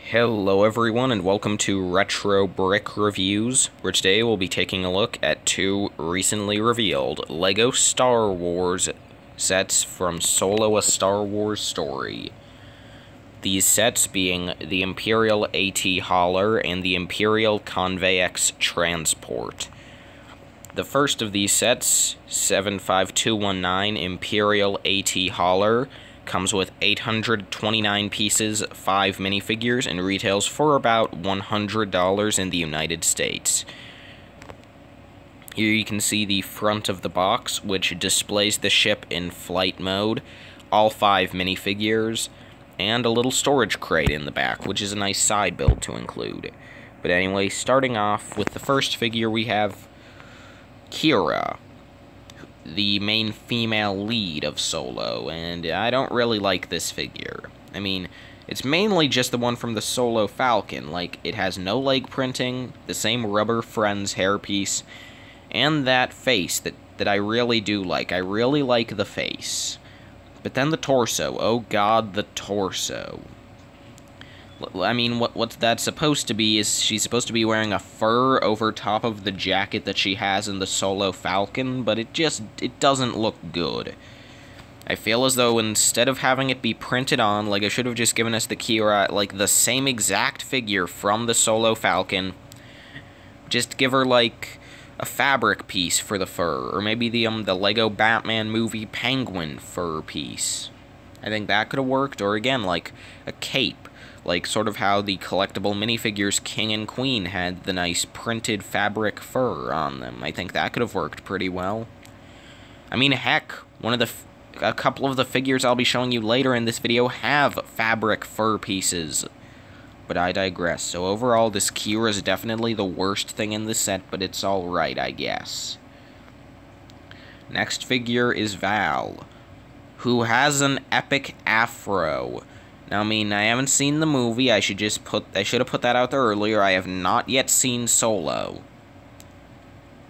Hello everyone and welcome to Retro Brick Reviews, where today we'll be taking a look at two recently revealed LEGO Star Wars sets from Solo: A Star Wars Story. These sets being the Imperial AT Hauler and the Imperial Conveyex Transport. The first of these sets, 75219 Imperial AT Hauler, comes with 829 pieces, 5 minifigures, and retails for about $100 in the United States. Here you can see the front of the box, which displays the ship in flight mode, all 5 minifigures, and a little storage crate in the back, which is a nice side build to include. But anyway, starting off with the first figure, we have Kyra, the main female lead of Solo, and I don't really like this figure. I mean, it's mainly just the one from the Solo Falcon. Like, it has no leg printing, the same Rubber Friends hairpiece, and that face that I really do like. I really like the face. But then the torso. Oh god, the torso. I mean, what that's supposed to be is she's supposed to be wearing a fur over top of the jacket that she has in the Solo Falcon, but it doesn't look good. I feel as though instead of having it be printed on, like, I should have just given us the Kyra, like, the same exact figure from the Solo Falcon. Just give her, like, a fabric piece for the fur, or maybe the LEGO Batman movie Penguin fur piece. I think that could have worked, or again, like, a cape. Like, sort of how the collectible minifigures King and Queen had the nice printed fabric fur on them. I think that could have worked pretty well. I mean, heck, a couple of the figures I'll be showing you later in this video have fabric fur pieces. But I digress. So overall, this Kyra is definitely the worst thing in the set, but it's alright, I guess. Next figure is Val, who has an epic afro. Now, I mean, I haven't seen the movie. I should have put that out there earlier. I have not yet seen Solo,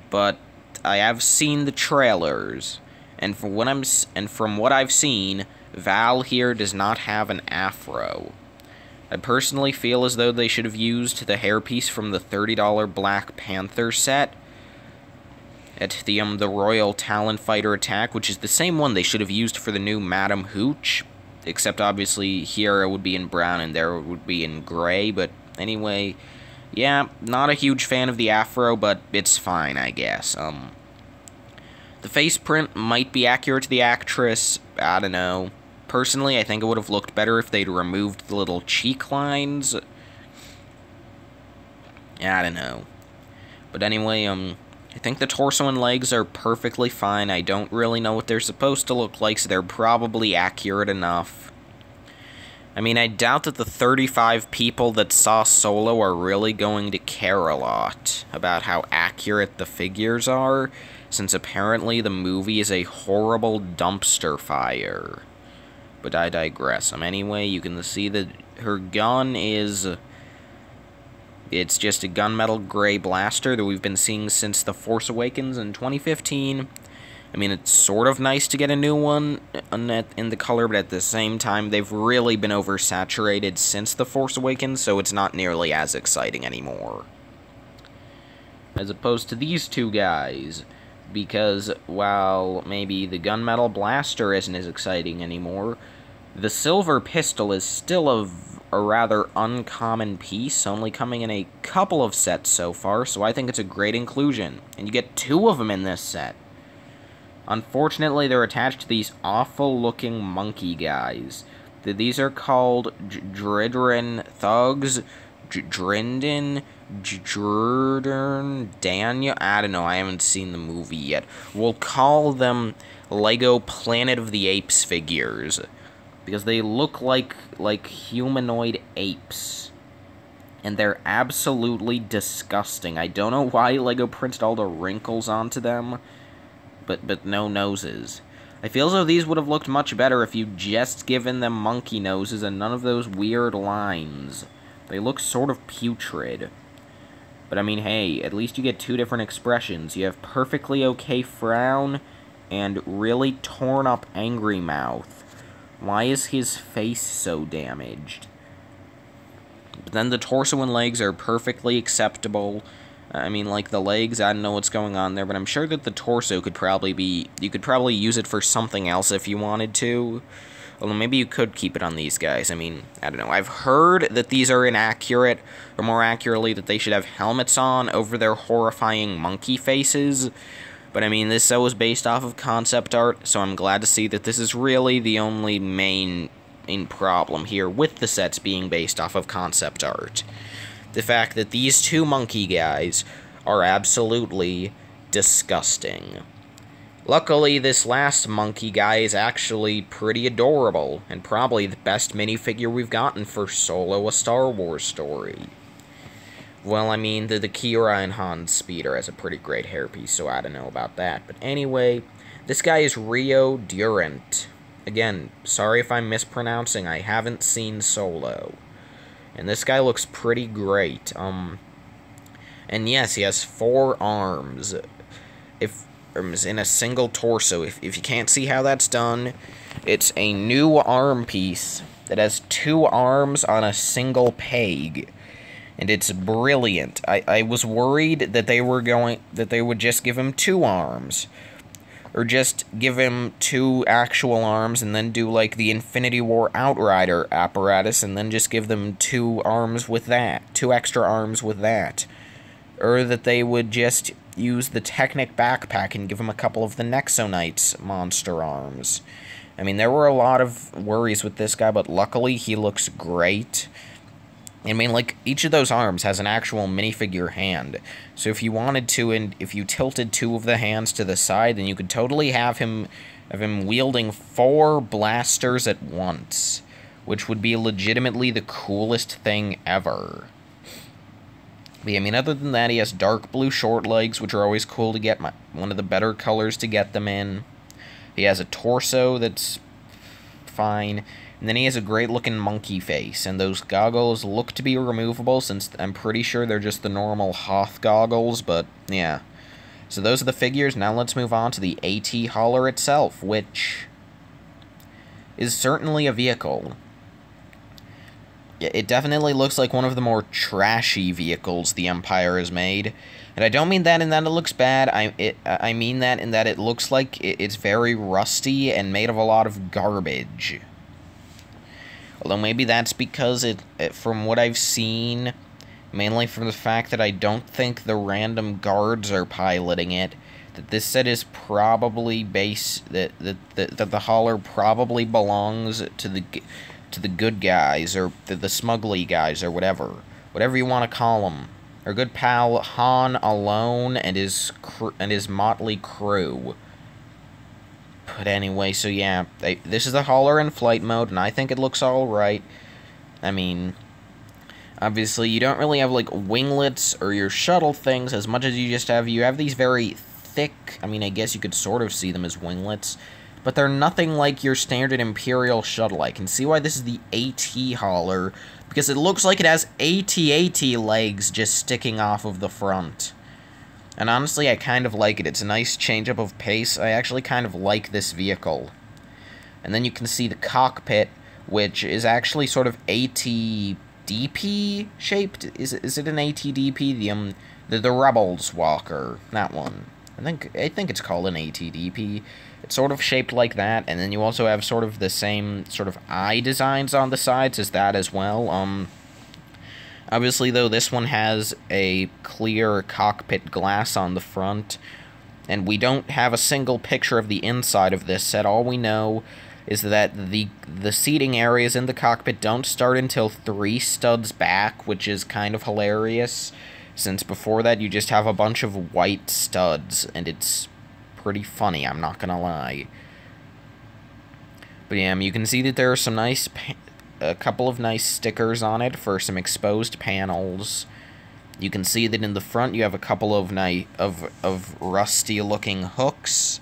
but I have seen the trailers, and from what I've seen, Val here does not have an afro. I personally feel as though they should have used the hairpiece from the $30 Black Panther set at the Royal Talon Fighter Attack, which is the same one they should have used for the new Madam Hooch. Except, obviously, here it would be in brown and there it would be in gray. But, anyway, yeah, not a huge fan of the afro, but it's fine, I guess. The face print might be accurate to the actress. I don't know. Personally, I think it would have looked better if they'd removed the little cheek lines. I don't know. But anyway, I think the torso and legs are perfectly fine. I don't really know what they're supposed to look like, so they're probably accurate enough. I mean, I doubt that the 35 people that saw Solo are really going to care a lot about how accurate the figures are, since apparently the movie is a horrible dumpster fire. But I digress. Anyway, you can see that her gun is... It's just a gunmetal gray blaster that we've been seeing since The Force Awakens in 2015. I mean, it's sort of nice to get a new one in the color, but at the same time, they've really been oversaturated since The Force Awakens, so it's not nearly as exciting anymore. As opposed to these two guys, because while maybe the gunmetal blaster isn't as exciting anymore, the silver pistol is still a rather uncommon piece, only coming in a couple of sets so far, so I think it's a great inclusion. And you get 2 of them in this set. Unfortunately, they're attached to these awful-looking monkey guys. These are called Dridrin Thugs, Drindin, Daniel, I don't know, I haven't seen the movie yet. We'll call them LEGO Planet of the Apes figures, because they look like humanoid apes. And they're absolutely disgusting. I don't know why LEGO printed all the wrinkles onto them, but no noses. I feel as though these would have looked much better if you'd just given them monkey noses and none of those weird lines. They look sort of putrid. But I mean, hey, at least you get 2 different expressions. You have perfectly okay frown and really torn up angry mouth. Why is his face so damaged? But then the torso and legs are perfectly acceptable. I mean, like, the legs, I don't know what's going on there, but I'm sure that the torso could probably be... You could probably use it for something else if you wanted to. Although maybe you could keep it on these guys. I mean, I don't know. I've heard that these are inaccurate, or more accurately, that they should have helmets on over their horrifying monkey faces. But I mean, this set was based off of concept art, so I'm glad to see that this is really the only main problem here with the sets being based off of concept art. The fact that these two monkey guys are absolutely disgusting. Luckily, this last monkey guy is actually pretty adorable, and probably the best minifigure we've gotten for Solo: A Star Wars Story. Well, I mean, the Kyra and Han Speeder has a pretty great hairpiece, so I don't know about that. But anyway, this guy is Ryo Durand. Again, sorry if I'm mispronouncing, I haven't seen Solo. And this guy looks pretty great. And yes, he has 4 arms. In a single torso. If you can't see how that's done, it's a new arm piece that has 2 arms on a single peg. And it's brilliant. I was worried that they would just give him 2 arms. Or just give him 2 actual arms and then do like the Infinity War Outrider apparatus and then just give them 2 arms with that. 2 extra arms with that. Or that they would just use the Technic backpack and give him a couple of the Nexonites monster arms. I mean, there were a lot of worries with this guy, but luckily he looks great. I mean, like, each of those arms has an actual minifigure hand. So if you wanted to, and if you tilted 2 of the hands to the side, then you could totally have him wielding 4 blasters at once. Which would be legitimately the coolest thing ever. But yeah, I mean, other than that, he has dark blue short legs, which are always cool to get, one of the better colors to get them in. He has a torso that's fine. And then he has a great-looking monkey face, and those goggles look to be removable, since I'm pretty sure they're just the normal Hoth goggles, but yeah. So those are the figures. Now let's move on to the AT Hauler itself, which is certainly a vehicle. It definitely looks like one of the more trashy vehicles the Empire has made. And I don't mean that in that it looks bad, I mean that in that it looks like it's very rusty and made of a lot of garbage. Although maybe that's because from what I've seen, mainly from the fact that I don't think the random guards are piloting it, that this set is probably that the hauler probably belongs to the good guys, or the smuggly guys, or whatever you want to call them. Our good pal Han alone and his motley crew. But anyway, so yeah, this is the hauler in flight mode, and I think it looks alright. I mean, obviously you don't really have like winglets or your shuttle things as much as you have these very thick, I mean, I guess you could sort of see them as winglets, but they're nothing like your standard Imperial shuttle. I can see why this is the AT hauler, because it looks like it has AT-AT legs just sticking off of the front. And honestly, I kind of like it. It's a nice change-up of pace. I actually kind of like this vehicle. And then you can see the cockpit, which is actually sort of AT-DP shaped. Is it an AT-DP? The Rebels Walker, that one. I think it's called an AT-DP. It's sort of shaped like that, and then you also have sort of the same sort of eye designs on the sides as that as well. Obviously, though, this one has a clear cockpit glass on the front, and we don't have a single picture of the inside of this set. All we know is that the seating areas in the cockpit don't start until 3 studs back, which is kind of hilarious, since before that you just have a bunch of white studs, and it's pretty funny, I'm not gonna lie. But yeah, you can see that there are some a couple of nice stickers on it for some exposed panels. You can see that in the front you have a couple of rusty-looking hooks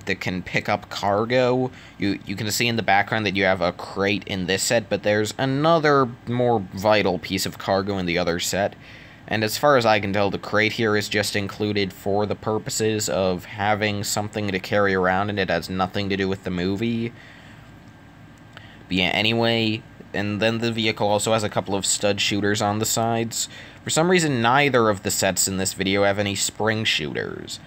that can pick up cargo. You can see in the background that you have a crate in this set, but there's another more vital piece of cargo in the other set. And as far as I can tell, the crate here is just included for the purposes of having something to carry around, and it has nothing to do with the movie. But yeah, anyway, and then the vehicle also has a couple of stud shooters on the sides. For some reason, neither of the sets in this video have any spring shooters.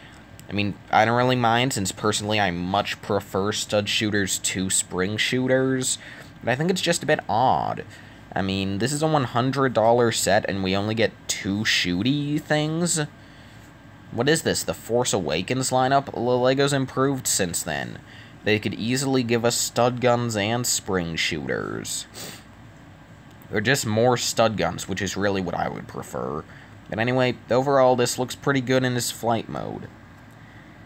I mean, I don't really mind, since personally I much prefer stud shooters to spring shooters, but I think it's just a bit odd. I mean, this is a $100 set, and we only get 2 shooty things? What is this, the Force Awakens lineup? LEGO's improved since then. They could easily give us stud guns and spring shooters. Or just more stud guns, which is really what I would prefer. But anyway, overall, this looks pretty good in its flight mode.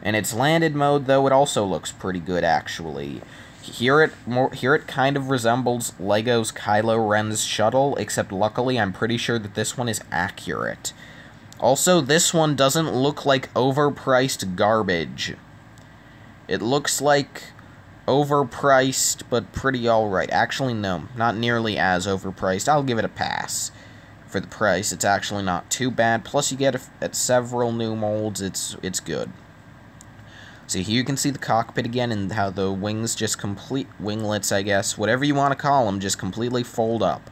In its landed mode, though, it also looks pretty good, actually. Here it kind of resembles LEGO's Kylo Ren's shuttle, except luckily I'm pretty sure that this one is accurate. Also, this one doesn't look like overpriced garbage. It looks like overpriced, but pretty alright. Actually, no, not nearly as overpriced. I'll give it a pass. For the price, it's actually not too bad. Plus, you get at several new molds, it's good. So here you can see the cockpit again, and how the wings just winglets, I guess, whatever you want to call them, just completely fold up.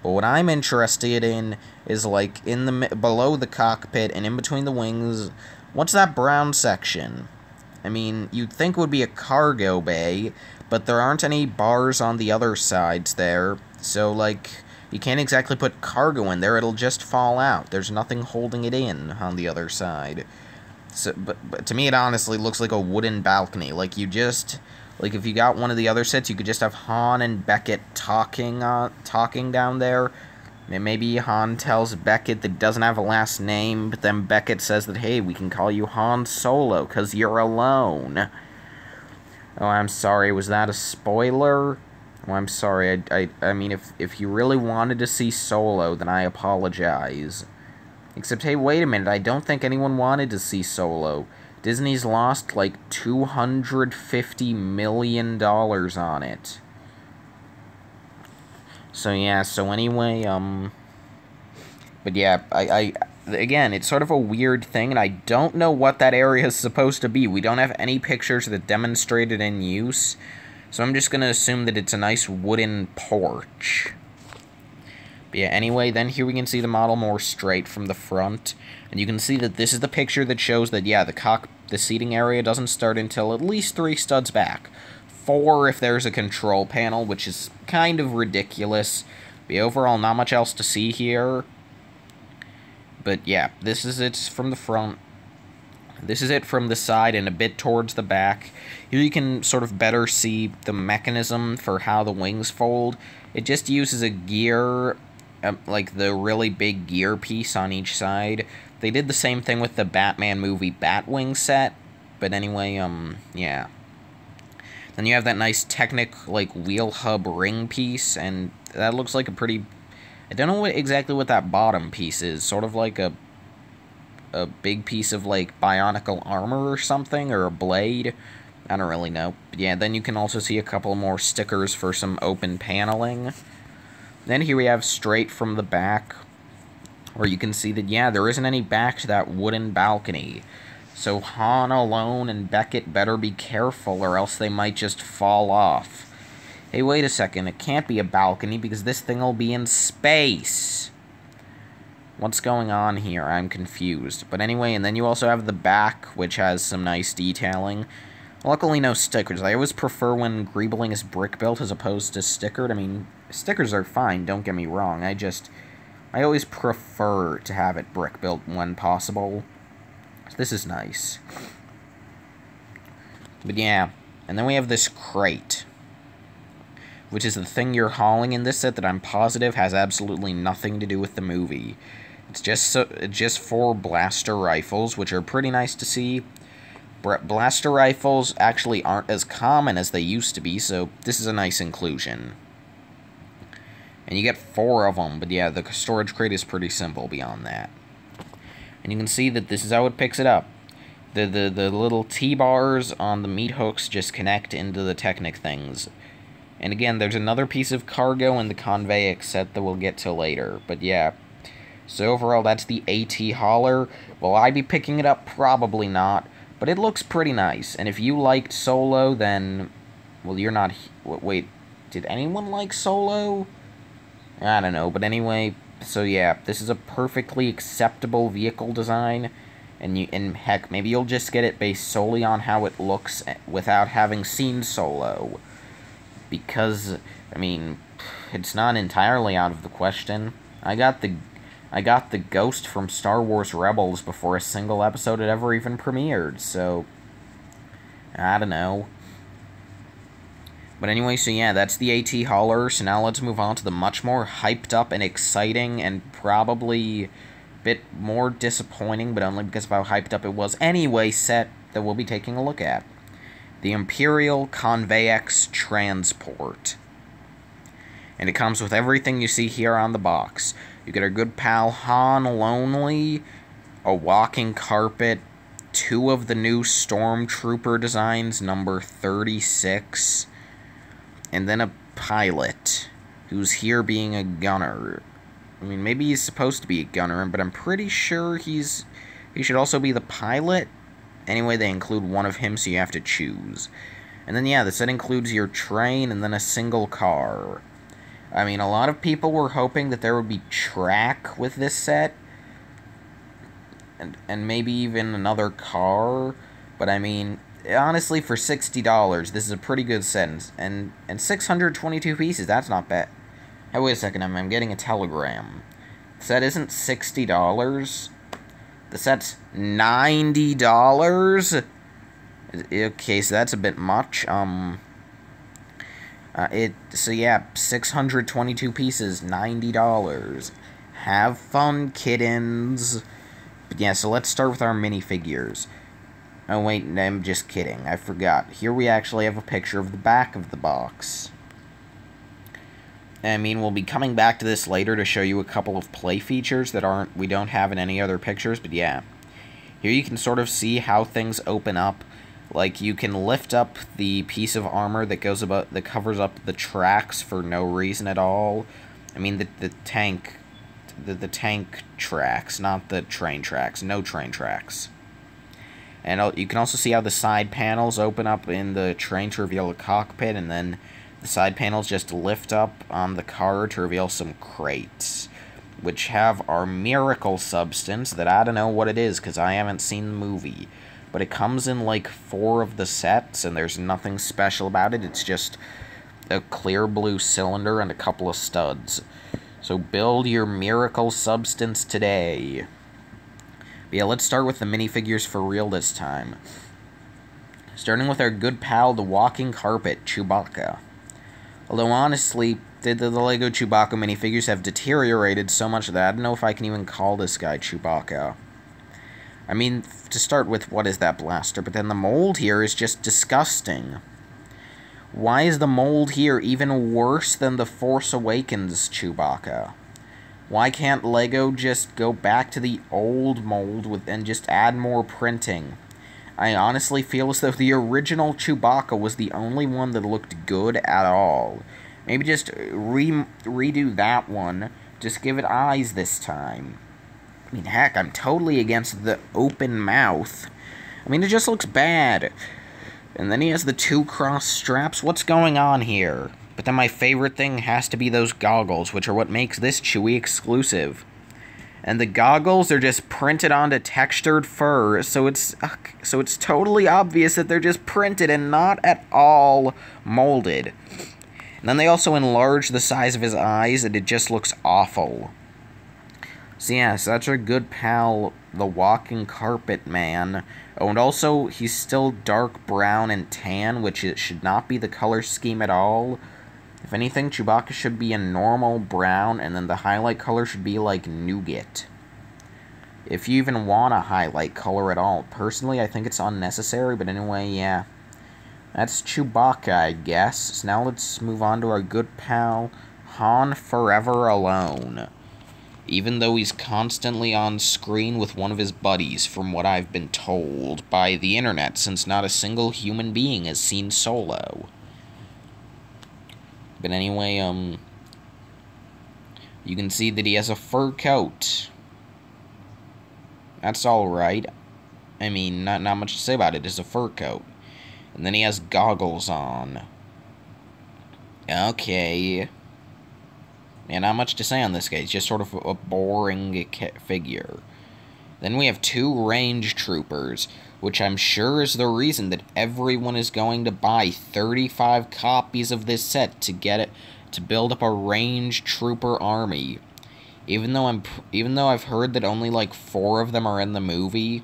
But what I'm interested in is, like, below the cockpit and in between the wings, what's that brown section? I mean, you'd think it would be a cargo bay, but there aren't any bars on the other sides there, so, like, you can't exactly put cargo in there, it'll just fall out. There's nothing holding it in on the other side. So, but to me, it honestly looks like a wooden balcony. Like, if you got one of the other sets, you could just have Han and Beckett talking down there. And maybe Han tells Beckett that he doesn't have a last name, but then Beckett says that, hey, we can call you Han Solo, because you're alone. Oh, I'm sorry, was that a spoiler? Oh, I'm sorry, I mean, if you really wanted to see Solo, then I apologize. Except, hey, wait a minute, I don't think anyone wanted to see Solo. Disney's lost, like, $250 million on it. So, yeah, so anyway, but yeah, again, it's sort of a weird thing, and I don't know what that area is supposed to be. We don't have any pictures that demonstrate it in use, so I'm just gonna assume that it's a nice wooden porch. But yeah, anyway, then here we can see the model more straight from the front, and you can see that this is the picture that shows that, yeah, the seating area doesn't start until at least 3 studs back. 4 if there's a control panel, which is kind of ridiculous. But overall, not much else to see here. But yeah, this is it from the front. This is it from the side and a bit towards the back. Here you can sort of better see the mechanism for how the wings fold. It just uses a gear, like the really big gear piece on each side. They did the same thing with the Batman movie Batwing set. But anyway, yeah. Then you have that nice Technic, like, wheel hub ring piece, and that looks like a pretty... I don't know exactly what that bottom piece is. Sort of like a big piece of, like, bionicle armor or something, or a blade. I don't really know. But yeah, then you can also see a couple more stickers for some open paneling. Then here we have straight from the back, where you can see that, yeah, there isn't any back to that wooden balcony. So Han alone and Beckett better be careful, or else they might just fall off. Hey, wait a second, it can't be a balcony because this thing will be in space. What's going on here? I'm confused. But anyway, and then you also have the back, which has some nice detailing. Luckily, no stickers. I always prefer when Greebling is brick-built as opposed to stickered. I mean, stickers are fine, don't get me wrong. I always prefer to have it brick-built when possible. This is nice. But yeah, and then we have this crate, which is the thing you're hauling in this set that I'm positive has absolutely nothing to do with the movie. It's just for blaster rifles, which are pretty nice to see. Blaster rifles actually aren't as common as they used to be, so this is a nice inclusion. And you get 4 of them, but yeah, the storage crate is pretty simple beyond that. And you can see that this is how it picks it up. The little T-bars on the meat hooks just connect into the Technic things. And again, there's another piece of cargo in the Conveyex set that we'll get to later. But yeah, so overall, that's the AT hauler. Will I be picking it up? Probably not. But it looks pretty nice. And if you liked Solo, then... Well, you're not... Wait. did anyone like Solo? I don't know, but anyway, so yeah, this is a perfectly acceptable vehicle design, and heck, maybe you'll just get it based solely on how it looks without having seen Solo. Because, I mean, it's not entirely out of the question. I got the ghost from Star Wars Rebels before a single episode had ever even premiered, so I don't know. But anyway, so yeah, that's the AT Hauler. So now let's move on to the much more hyped up and exciting and probably a bit more disappointing, but only because of how hyped up it was anyway, set that we'll be taking a look at. The Imperial Conveyex Transport. And it comes with everything you see here on the box. You get our good pal Han Lonely, a walking carpet, 2 of the new Stormtrooper designs, number 36, and then a pilot, who's here being a gunner. I mean, maybe he's supposed to be a gunner, but I'm pretty sure he should also be the pilot. Anyway, they include one of him, so you have to choose. And then, yeah, the set includes your train and then a single car. I mean, a lot of people were hoping that there would be track with this set, and maybe even another car, but I mean, honestly, for $60, this is a pretty good set, and 622 pieces, that's not bad. Hey, wait a second, I'm getting a telegram. The set isn't $60, the set's $90? Okay, so that's a bit much, so yeah, 622 pieces, $90. Have fun, kittens. But yeah, so let's start with our minifigures. Oh wait, I'm just kidding, I forgot. Here we actually have a picture of the back of the box. I mean, we'll be coming back to this later to show you a couple of play features that we don't have in any other pictures, but yeah. Here you can sort of see how things open up. Like, you can lift up the piece of armor that covers up the tracks for no reason at all. I mean, the tank tracks, not the train tracks. No train tracks. And you can also see how the side panels open up in the train to reveal a cockpit, and then the side panels just lift up on the car to reveal some crates, which have our miracle substance that I don't know what it is because I haven't seen the movie. But it comes in like 4 of the sets, and there's nothing special about it. It's just a clear blue cylinder and a couple of studs. So build your miracle substance today. But yeah, let's start with the minifigures for real this time. Starting with our good pal, the walking carpet, Chewbacca. Although honestly, the LEGO Chewbacca minifigures have deteriorated so much that I don't know if I can even call this guy Chewbacca. I mean, to start with, what is that blaster? But then the mold here is just disgusting. Why is the mold here even worse than the Force Awakens Chewbacca? Why can't LEGO just go back to the old mold and just add more printing? I honestly feel as though the original Chewbacca was the only one that looked good at all. Maybe just redo that one. Just give it eyes this time. I mean, heck, I'm totally against the open mouth. I mean, it just looks bad. And then he has the 2 cross straps. What's going on here? But then my favorite thing has to be those goggles, which are what makes this Chewie exclusive. And the goggles are just printed onto textured fur, so it's totally obvious that they're just printed and not at all molded. And then they also enlarge the size of his eyes, and it just looks awful. So yeah, so that's our good pal, the walking carpet man. Oh, and also, he's still dark brown and tan, which it should not be the color scheme at all. If anything, Chewbacca should be a normal brown, and then the highlight color should be like nougat. If you even want a highlight color at all. Personally, I think it's unnecessary, but anyway, yeah. That's Chewbacca, I guess. So now let's move on to our good pal, Han Forever Alone. Even though he's constantly on screen with one of his buddies, from what I've been told by the internet, since not a single human being has seen Solo. But anyway, you can see that he has a fur coat. That's alright. I mean, not much to say about it. It's a fur coat. And then he has goggles on. Okay. And not much to say on this guy. It's just sort of a boring figure. Then we have 2 range troopers, which I'm sure is the reason that everyone is going to buy 35 copies of this set to get it to build up a range trooper army. Even though I've heard that only like 4 of them are in the movie,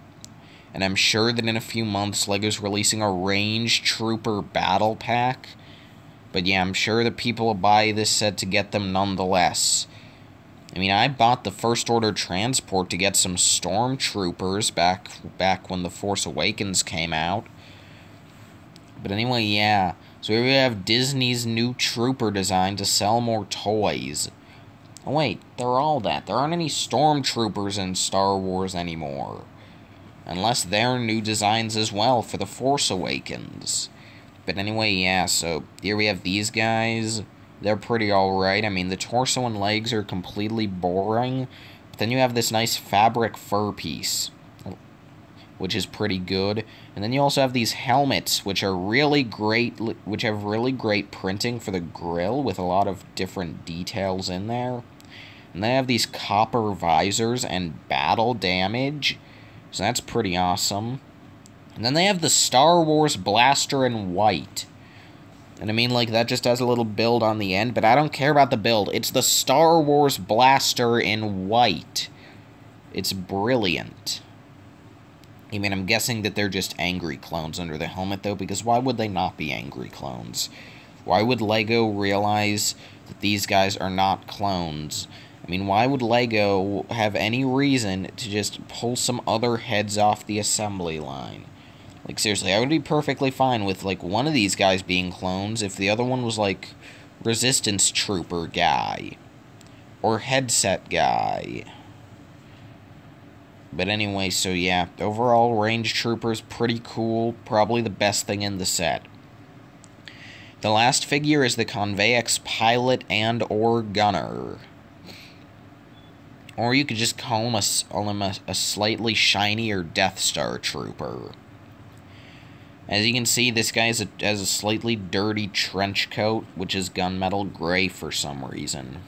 and I'm sure that in a few months LEGO's releasing a range trooper battle pack. But yeah, I'm sure that people will buy this set to get them nonetheless. I mean, I bought the First Order transport to get some stormtroopers back when The Force Awakens came out. But anyway, yeah. So here we have Disney's new trooper design to sell more toys. Oh wait, they're all that. There aren't any stormtroopers in Star Wars anymore. Unless they're new designs as well for The Force Awakens. But anyway, yeah, so here we have these guys. They're pretty alright. I mean, the torso and legs are completely boring. But then you have this nice fabric fur piece, which is pretty good. And then you also have these helmets, which are really great, which have really great printing for the grill with a lot of different details in there. And they have these copper visors and battle damage. So that's pretty awesome. And then they have the Star Wars blaster in white. And I mean, like, that just has a little build on the end, but I don't care about the build. It's the Star Wars blaster in white. It's brilliant. I mean, I'm guessing that they're just angry clones under the helmet, though, because why would they not be angry clones? Why would LEGO realize that these guys are not clones? I mean, why would LEGO have any reason to just pull some other heads off the assembly line? Like, seriously, I would be perfectly fine with, like, one of these guys being clones if the other one was, like, Resistance Trooper guy. Or Headset guy. But anyway, so yeah, overall, Range Trooper's pretty cool. Probably the best thing in the set. The last figure is the Conveyex Pilot and/or Gunner. Or you could just call him a slightly shinier Death Star Trooper. As you can see, this guy has a slightly dirty trench coat, which is gunmetal gray for some reason.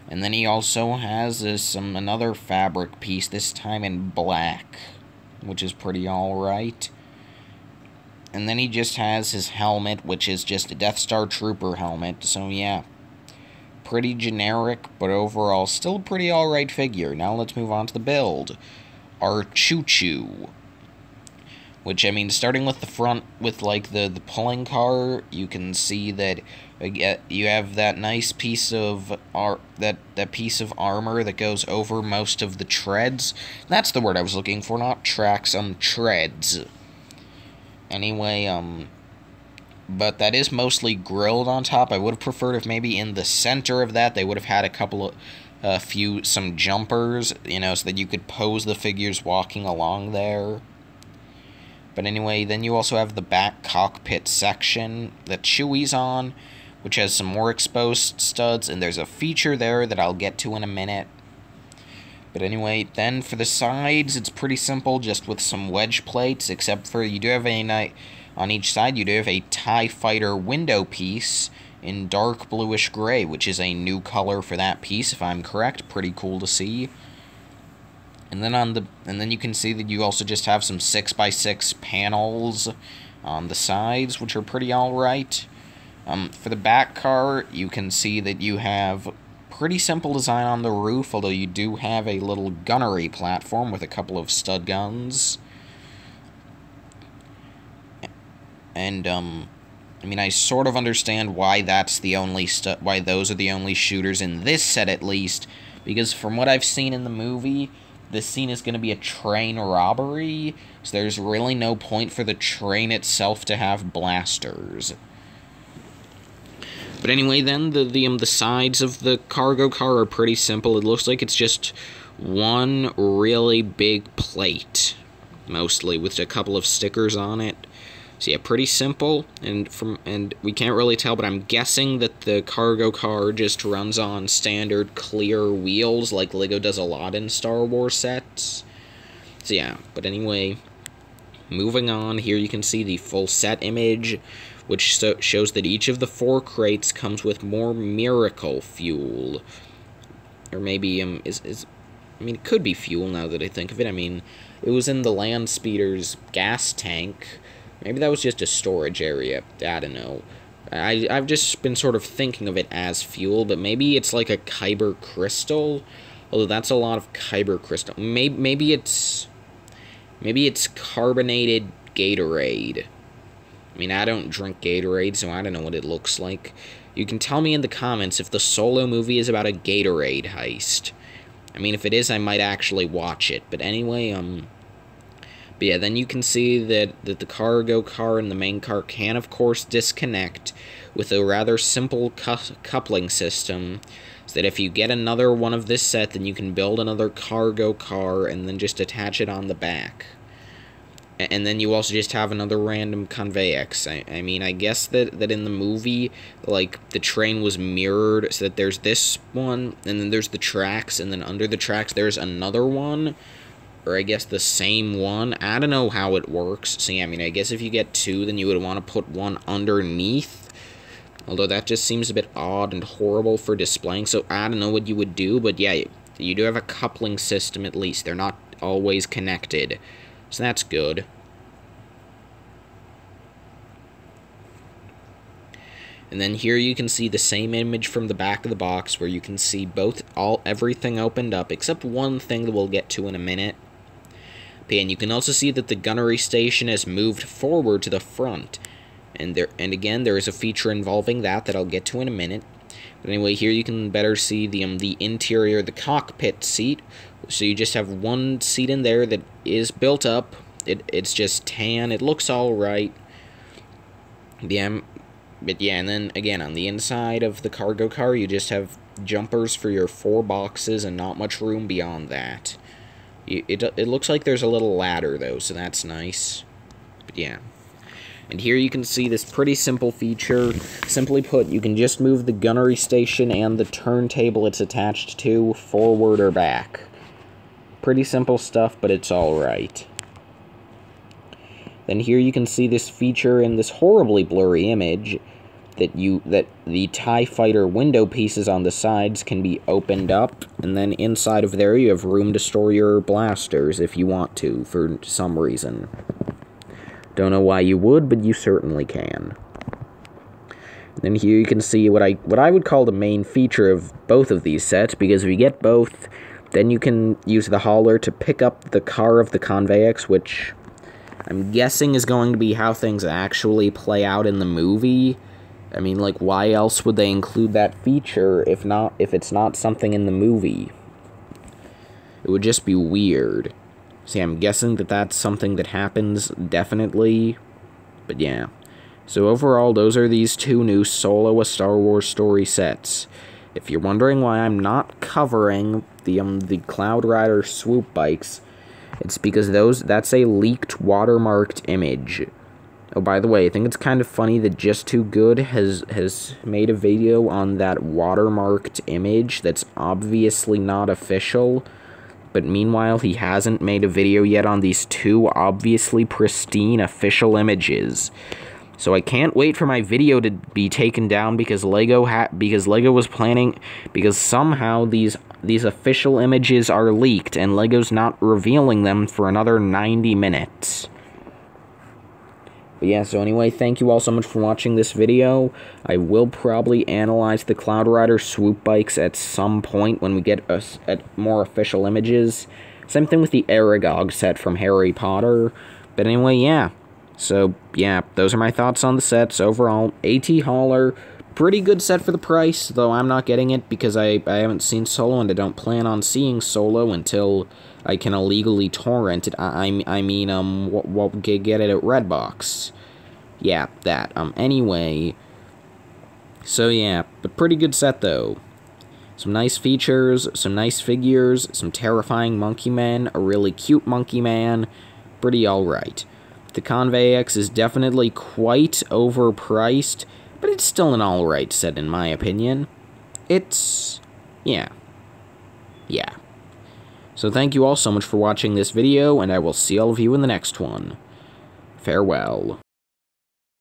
And then he also has another fabric piece, this time in black, which is pretty alright. And then he just has his helmet, which is just a Death Star Trooper helmet, so yeah. Pretty generic, but overall still a pretty alright figure. Now let's move on to the build. Our Choo-Choo. Which, I mean, starting with the front, with, like, the pulling car, you can see that you have that nice piece of that piece of armor that goes over most of the treads. That's the word I was looking for, not tracks, treads. Anyway, but that is mostly grilled on top. I would have preferred if maybe in the center of that they would have had a couple of, some jumpers, you know, so that you could pose the figures walking along there. But anyway, then you also have the back cockpit section that Chewie's on, which has some more exposed studs, and there's a feature there that I'll get to in a minute. But anyway, then for the sides, it's pretty simple, just with some wedge plates, except for you do have on each side, you do have a TIE Fighter window piece in dark bluish gray, which is a new color for that piece, if I'm correct. Pretty cool to see. And then you can see that you also just have some 6x6 panels on the sides, which are pretty alright. For the back car, you can see that you have pretty simple design on the roof, although you do have a little gunnery platform with a couple of stud guns. And, I mean, I sort of understand why that's the only why those are the only shooters in this set, at least, because from what I've seen in the movie, this scene is going to be a train robbery, so there's really no point for the train itself to have blasters. But anyway, then, the sides of the cargo car are pretty simple. It looks like it's just one really big plate, mostly, with a couple of stickers on it. So yeah, pretty simple, and we can't really tell, but I'm guessing that the cargo car just runs on standard clear wheels, like LEGO does a lot in Star Wars sets. So yeah, but anyway, moving on, here you can see the full set image, which shows that each of the 4 crates comes with more miracle fuel. Or maybe, I mean, it could be fuel now that I think of it. I mean, it was in the land speeder's gas tank. Maybe that was just a storage area. I don't know. I've just been sort of thinking of it as fuel, but maybe it's like a Kyber crystal. Although that's a lot of Kyber crystal. Maybe it's carbonated Gatorade. I mean, I don't drink Gatorade, so I don't know what it looks like. You can tell me in the comments if the Solo movie is about a Gatorade heist. I mean, if it is, I might actually watch it. But anyway, but yeah, then you can see that the cargo car and the main car can, of course, disconnect with a rather simple coupling system, so that if you get another one of this set, then you can build another cargo car and then just attach it on the back. And then you also just have another random Conveyex. I mean, I guess that in the movie, like, the train was mirrored, so that there's this one, and then there's the tracks, and then under the tracks there's another one, or I guess the same one. I don't know how it works. So yeah, I mean, I guess if you get 2, then you would want to put one underneath, although that just seems a bit odd and horrible for displaying, so I don't know what you would do, but yeah, you do have a coupling system at least. They're not always connected. So that's good. And then here you can see the same image from the back of the box, where you can see everything opened up, except one thing that we'll get to in a minute. And you can also see that the gunnery station has moved forward to the front. And again, there is a feature involving that I'll get to in a minute. But anyway, here you can better see the interior, the cockpit seat. So you just have one seat in there that is built up. It's just tan. It looks all right. Yeah, but yeah, and then again, on the inside of the cargo car, you just have jumpers for your 4 boxes and not much room beyond that. It looks like there's a little ladder, though, so that's nice. But yeah. And here you can see this pretty simple feature. Simply put, you can just move the gunnery station and the turntable it's attached to forward or back. Pretty simple stuff, but it's alright. Then here you can see this feature in this horribly blurry image that the TIE Fighter window pieces on the sides can be opened up, and then inside of there you have room to store your blasters if you want to, for some reason. Don't know why you would, but you certainly can. And then here you can see what I would call the main feature of both of these sets, because if you get both, then you can use the hauler to pick up the car of the Conveyex, which I'm guessing is going to be how things actually play out in the movie. I mean, like, why else would they include that feature if it's not something in the movie? It would just be weird. See, I'm guessing that that's something that happens, definitely. But yeah. So overall, those are these 2 new Solo A Star Wars Story sets. If you're wondering why I'm not covering the Cloud Rider swoop bikes, it's because that's a leaked watermarked image. Oh, by the way, I think it's kind of funny that Just Too Good has made a video on that watermarked image that's obviously not official, but meanwhile he hasn't made a video yet on these 2 obviously pristine official images. So I can't wait for my video to be taken down because Lego was planning, because somehow these official images are leaked and Lego's not revealing them for another 90 minutes. But yeah, so anyway, thank you all so much for watching this video. I will probably analyze the Cloud Rider swoop bikes at some point when we get at more official images. Same thing with the Aragog set from Harry Potter. But anyway, yeah. So, yeah, those are my thoughts on the sets overall. AT Hauler, pretty good set for the price, though I'm not getting it because I haven't seen Solo, and I don't plan on seeing Solo until I can illegally torrent it. I mean, get it at Redbox. Yeah, that. Anyway. So, yeah, but pretty good set, though. Some nice features, some nice figures, some terrifying monkey men, a really cute monkey man. Pretty alright. The Conveyex is definitely quite overpriced, but it's still an alright set in my opinion. It's... yeah. Yeah. So thank you all so much for watching this video, and I will see all of you in the next one. Farewell.